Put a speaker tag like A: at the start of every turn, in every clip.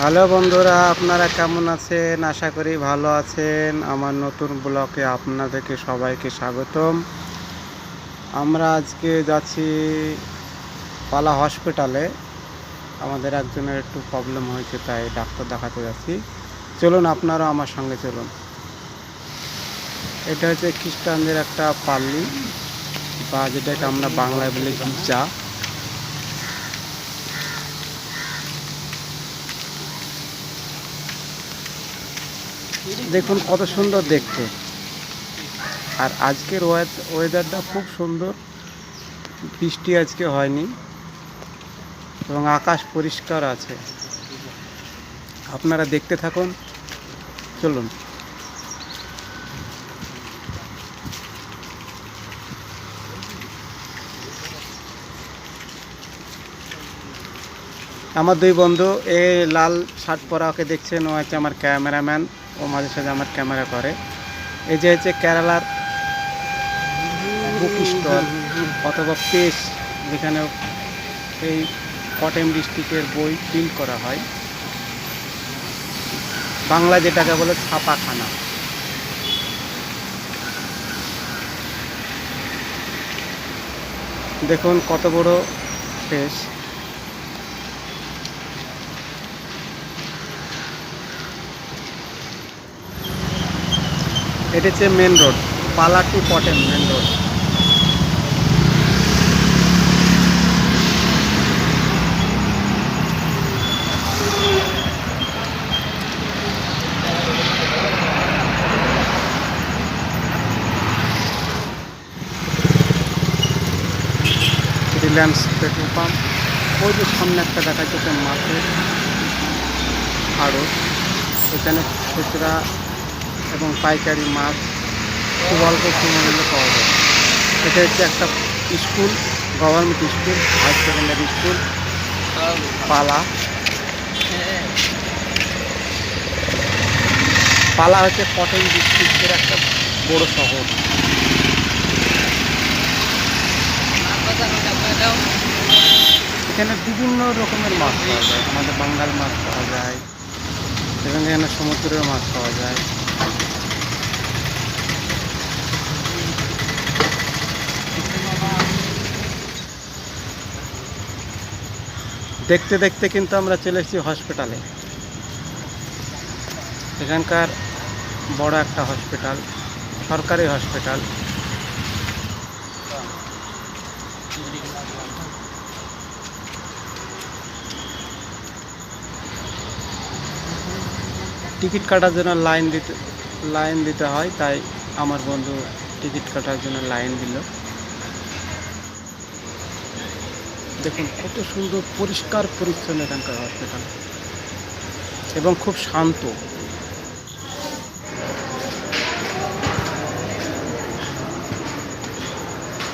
A: Hello বন্ধুরা, আপনারা কেমন আছেন? আশা করি ভালো আছেন। আমার নতুন ব্লগে আপনাদেরকে সবাইকে স্বাগতম। আমরা আজকে যাচ্ছি পালা হসপিটালে। আমাদের একজনের একটু প্রবলেম হয়েছে, তাই ডাক্তার দেখাতে যাচ্ছি। চলুন, আপনারা আমার সঙ্গে চলুন। এটা হচ্ছে খ্রিস্টানদের একটা পাল্লি, বা যেটাকে আমরা বাংলায় বলি গির্জা। দেখুন কত সুন্দর দেখতে। আর আজকের ওয়েদারটা খুব সুন্দর। বৃষ্টি আজকে হয়নি এবং আকাশ পরিষ্কার আছে। আপনারা দেখতে থাকুন, চলুন। আমার দুই বন্ধু, এ লাল শার্ট পরা, ওকে দেখছেন, ও হচ্ছে আমার ক্যামেরাম্যান। ও মাঝে সাঝে আমার ক্যামেরা করে। এই যে হচ্ছে কেরালার বুক স্টল অথবা পেশ, যেখানে এই কটন ডিস্ট্রিক্টের বই প্রিন্ট করা হয়। বাংলা যেটাকে বলে ছাপাখানা। দেখুন কত বড় পেশ। এটা হচ্ছে মেন রোড, পালা to cotton main road. Reliance petrol pump. ওই যে সামনে একটা দেখা যাচ্ছে মাছের আড়ত। এখানে খুচরা এবং পাইকারি মাছ খুব অল্প মূল্যে পাওয়া যায়। এটা হচ্ছে একটা school, government school, high secondary school, Pala. Pala হচ্ছে কটন ডিস্ট্রিক্টের একটা বড় শহর। এখানে বিভিন্ন রকমের মাছ পাওয়া যায়। আমাদের বাঙাল মাছ পাওয়া যায়, এবং এখানে সমুদ্রের মাছ পাওয়া যায়। দেখতে দেখতে কিন্তু আমরা চলে এসেছি হসপিটালে। এখানকার বড় একটা হসপিটাল, সরকারি হসপিটাল। টিকিট কাটার জন্য লাইন দিতে হয়, তাই আমার বন্ধু টিকিট কাটার জন্য লাইন দিল। দেখুন কত সুন্দর পরিষ্কার পরিচ্ছন্ন এখানকার হসপিটাল, এবং খুব শান্ত।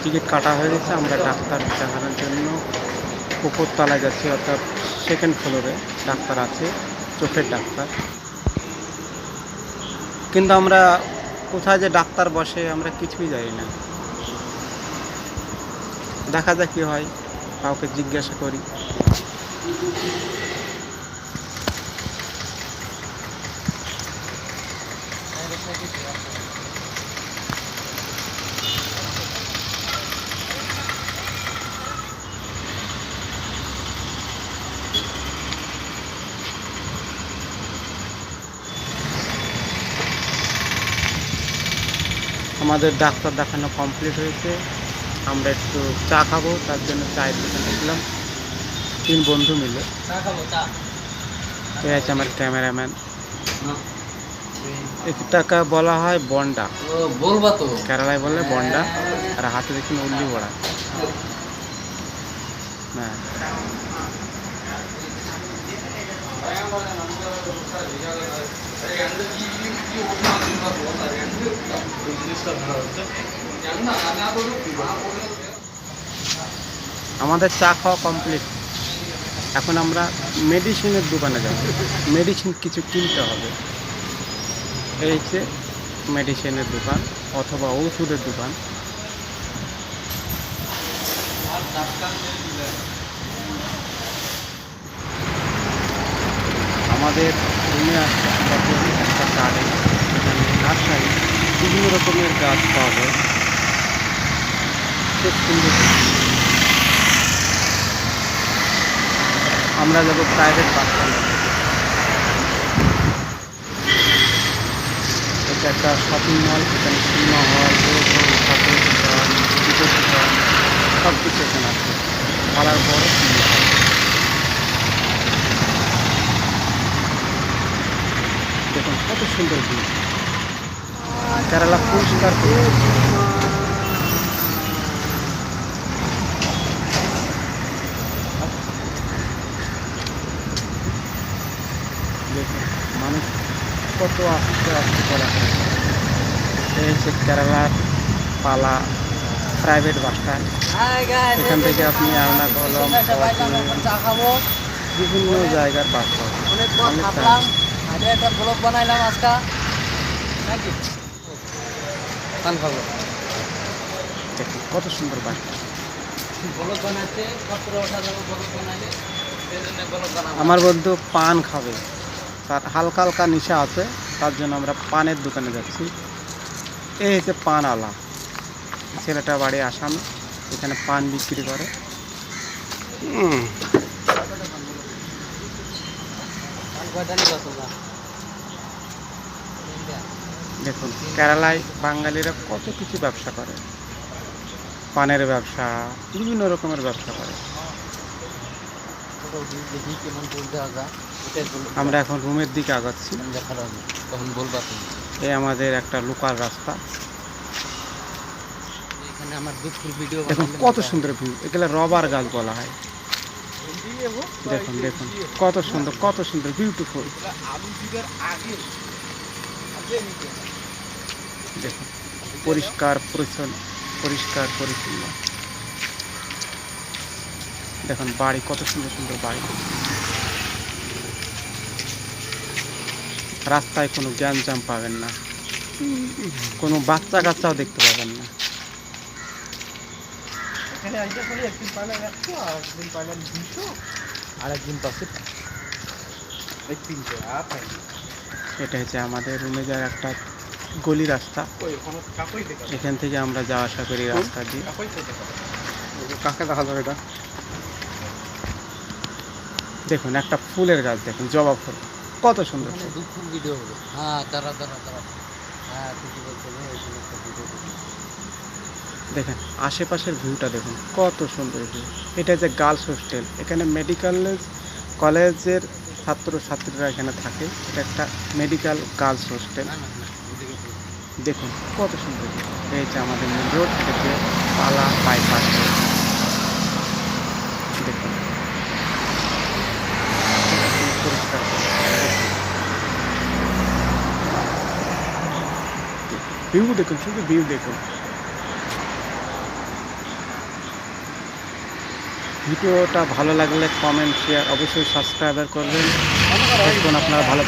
A: টিকিট কাটা হয়ে গেছে, আমরা ডাক্তার দেখানোর জন্য উপরতলায় যাচ্ছি, অর্থাৎ সেকেন্ড ফ্লোরে ডাক্তার আছে, চোখের ডাক্তার। কিন্তু আমরা কোথায় যে ডাক্তার বসে আমরা কিছুই জানি না। দেখা যাক কী হয়, কাউকে জিজ্ঞাসা করি। আমাদের ডাক্তার দেখানো কমপ্লিট হয়েছে। আমরা একটু চা খাবো, তার জন্য চায়ের দোকানে গেলাম 3 বন্ধু মিলে। এ আছে আমার ক্যামেরাম্যান। এটাকে বলা হয় বন্ডা, বলবা তো, কেরালায় বললে বন্ডা। আর হাতে দেখুন উল্লি বড়া। হ্যাঁ, আমাদের চা খাওয়া কমপ্লিট। এখন আমরা মেডিসিনের দোকানে যাব, মেডিসিন কিছু কিনতে হবে। এই হচ্ছে মেডিসিনের দোকান অথবা ওষুধের দোকান। আমাদের রুমে আসতে একটা গার্ডেন, এখানে নার্সারি, বিভিন্ন রকমের গাছ পাওয়া যায়। খুব সুন্দর। আমরা যাবো প্রাইভেট বাস স্ট্যান্ডের দিকে। এটা একটা শপিং মল, এখানে সিনেমা হল, ঠাকুরের দোকান, জুতোর দোকান, সব কিছু এখানে আছে। পাড়ার বড় সিনেমা হল। দেখুন কত সুন্দর ভিউ। কেরালা পরিষ্কার করে। দেখুন মানুষ কত আস্তে আস্তে চলাফেরা করে। এই হচ্ছে কেরালার পালা প্রাইভেট বাস স্ট্যান্ড। এখান থেকে আপনি এর্নাকুলাম, বিভিন্ন জায়গার বাস পাবেন। দেখুন কত সুন্দর বাস। আমার বন্ধু পান খাবে, তার হালকা হালকা নেশা আছে, তার জন্য আমরা পানের দোকানে যাচ্ছি। এই হচ্ছে পান আলা, ছেলেটা বাড়ি আসামি, এখানে পান বিক্রি করে। দেখুন কেরালায় বাঙালিরা কত কিছু ব্যবসা করে, পানের ব্যবসা, বিভিন্ন রকমের ব্যবসা করে। আমরা এখন রুমের দিকে আগাচ্ছি। এই আমাদের একটা লোকাল রাস্তা। দেখুন কত সুন্দর ভিউ। এগুলো রবার গাছ বলা হয়। দেখুন দেখুন কত সুন্দর, কত সুন্দর, বিউটিফুল। দেখুন পরিষ্কার পরিচ্ছন্ন, পরিষ্কার পরিচ্ছন্ন। দেখুন বাড়ি, কত সুন্দর সুন্দর বাড়ি। রাস্তায় কোনো গ্যাঞ্জাম পাবেন না, কোনো বাচ্চা কাচ্চাও দেখতে পাবেন না। এটা হচ্ছে আমাদের রুমে যাওয়ার একটা গলি রাস্তা। এখান থেকে আমরা যাওয়া আসা করি রাস্তা দিয়ে। কাকে দেখা যাবে এটা? দেখুন একটা ফুলের গাছ, দেখুন জবা ফুল, কত সুন্দর। দেখেন আশেপাশের ভিউটা দেখুন কত সুন্দর ভিউ। এটা যে গার্লস হোস্টেল, এখানে মেডিকেল কলেজের ছাত্রছাত্রীরা এখানে থাকে। এটা একটা মেডিকেল গার্লস হোস্টেল। দেখুন কত সুন্দর ভিউ। এই যে আমাদের মেন রোড থেকে পালা বাইপাস। দেখুন পরিষ্কার ভিউ দেখুন, শুধু ভিউ দেখুন। ভিডিওটা ভালো লাগলে কমেন্ট, শেয়ার, অবশ্যই সাবস্ক্রাইব করবেন। আপনারা ভালো